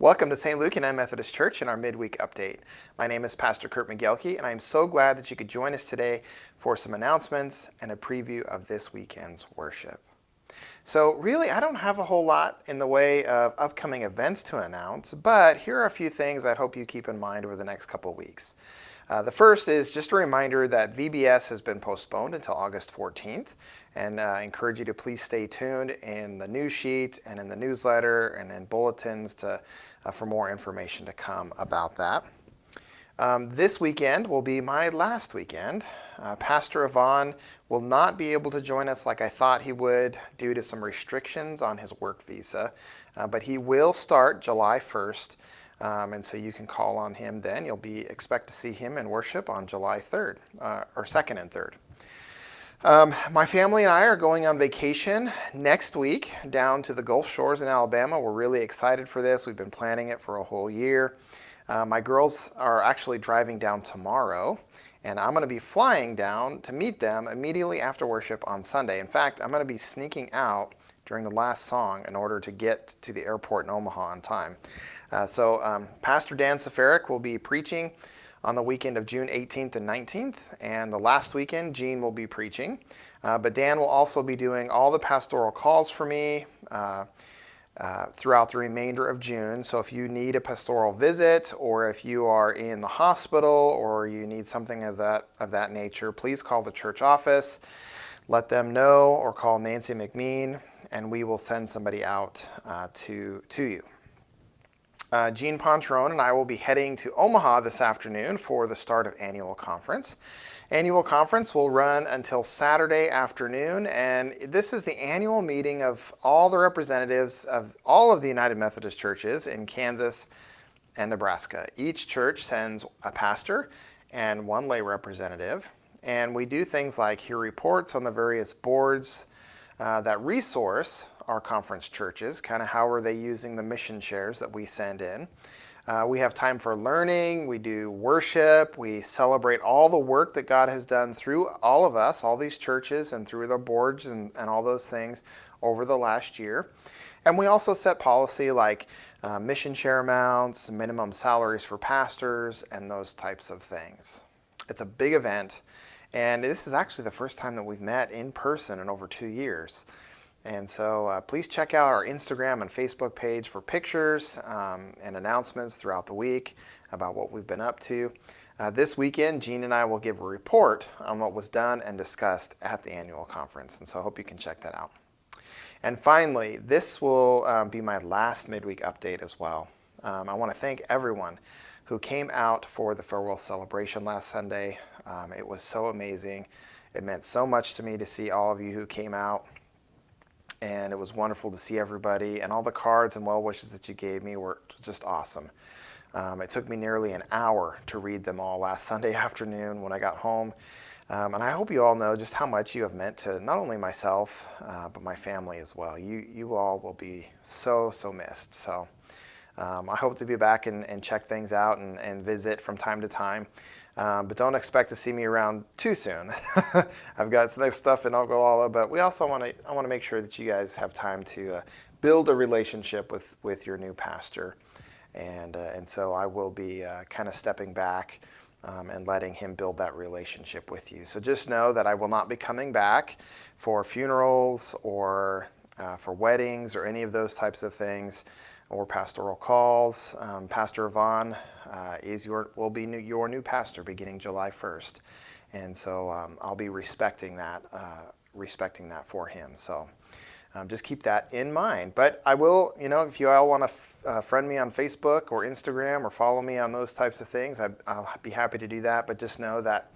Welcome to St. Luke United Methodist Church and our midweek update. My name is Pastor Kurt McGelke, and I'm so glad that you could join us today for some announcements and a preview of this weekend's worship. So really, I don't have a whole lot in the way of upcoming events to announce, but here are a few things I hope you keep in mind over the next couple of weeks. The first is just a reminder that VBS has been postponed until August 14th, and I encourage you to please stay tuned in the news sheet and in the newsletter and in bulletins for more information to come about that. This weekend will be my last weekend. Pastor Yvonne will not be able to join us like I thought he would due to some restrictions on his work visa, but he will start July 1st. And so you can call on him then. You'll expect to see him in worship on July 3rd, or 2nd and 3rd. My family and I are going on vacation next week down to the Gulf Shores in Alabama. We're really excited for this. We've been planning it for a whole year. My girls are actually driving down tomorrow, and I'm going to be flying down to meet them immediately after worship on Sunday. In fact, I'm going to be sneaking out during the last song in order to get to the airport in Omaha on time. So Pastor Dan Safaric will be preaching on the weekend of June 18th and 19th, and the last weekend, Gene will be preaching. But Dan will also be doing all the pastoral calls for me throughout the remainder of June. So if you need a pastoral visit, or if you are in the hospital, or you need something of that nature, please call the church office, let them know, or call Nancy McMean, and we will send somebody out to you. Gene Poncherone and I will be heading to Omaha this afternoon for the start of annual conference. Annual conference will run until Saturday afternoon, and this is the annual meeting of all the representatives of all of the United Methodist churches in Kansas and Nebraska. Each church sends a pastor and one lay representative, and we do things like hear reports on the various boards that resource our conference churches, kind of how are they using the mission shares that we send in. We have time for learning, we do worship, we celebrate all the work that God has done through all of us, all these churches, and through the boards and all those things over the last year. And we also set policy like mission share amounts, minimum salaries for pastors, and those types of things. It's a big event, and this is actually the first time that we've met in person in over 2 years. And so please check out our Instagram and Facebook page for pictures and announcements throughout the week about what we've been up to. This weekend, Gene and I will give a report on what was done and discussed at the annual conference. And so I hope you can check that out. And finally, this will be my last midweek update as well. I want to thank everyone who came out for the farewell celebration last Sunday. It was so amazing. It meant so much to me to see all of you who came out. And it was wonderful to see everybody, and all the cards and well wishes that you gave me were just awesome. It took me nearly an hour to read them all last Sunday afternoon when I got home. And I hope you all know just how much you have meant to not only myself, but my family as well. You all will be so missed. So I hope to be back and check things out and visit from time to time. But don't expect to see me around too soon. I've got some next stuff in Ogallala, but I want to make sure that you guys have time to build a relationship with your new pastor, and so I will be kind of stepping back and letting him build that relationship with you. So just know that I will not be coming back for funerals or for weddings or any of those types of things, or pastoral calls. Pastor Yvonne will be your new pastor beginning July 1st, and so I'll be respecting that for him. So just keep that in mind. But I will, if you all want to friend me on Facebook or Instagram or follow me on those types of things, I'll be happy to do that. But just know that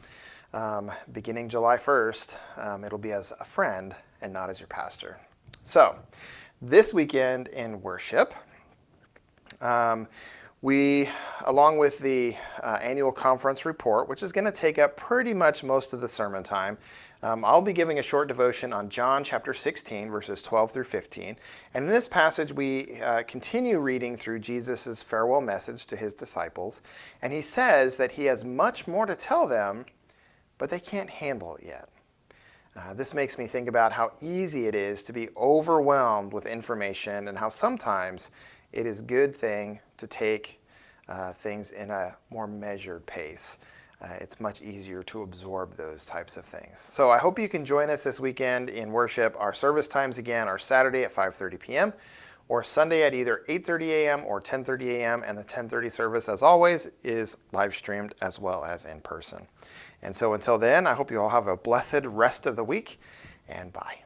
beginning July 1st, it'll be as a friend and not as your pastor. So this weekend in worship, we, along with the annual conference report, which is going to take up pretty much most of the sermon time, I'll be giving a short devotion on John chapter 16, verses 12 through 15. And in this passage, we continue reading through Jesus' farewell message to his disciples. And he says that he has much more to tell them, but they can't handle it yet. This makes me think about how easy it is to be overwhelmed with information, and how sometimes it is a good thing to take things in a more measured pace. It's much easier to absorb those types of things. So I hope you can join us this weekend in worship. Our service times again are Saturday at 5:30 p.m. or Sunday at either 8:30 a.m. or 10:30 a.m. And the 10:30 service, as always, is live streamed as well as in person. And so until then, I hope you all have a blessed rest of the week, and bye.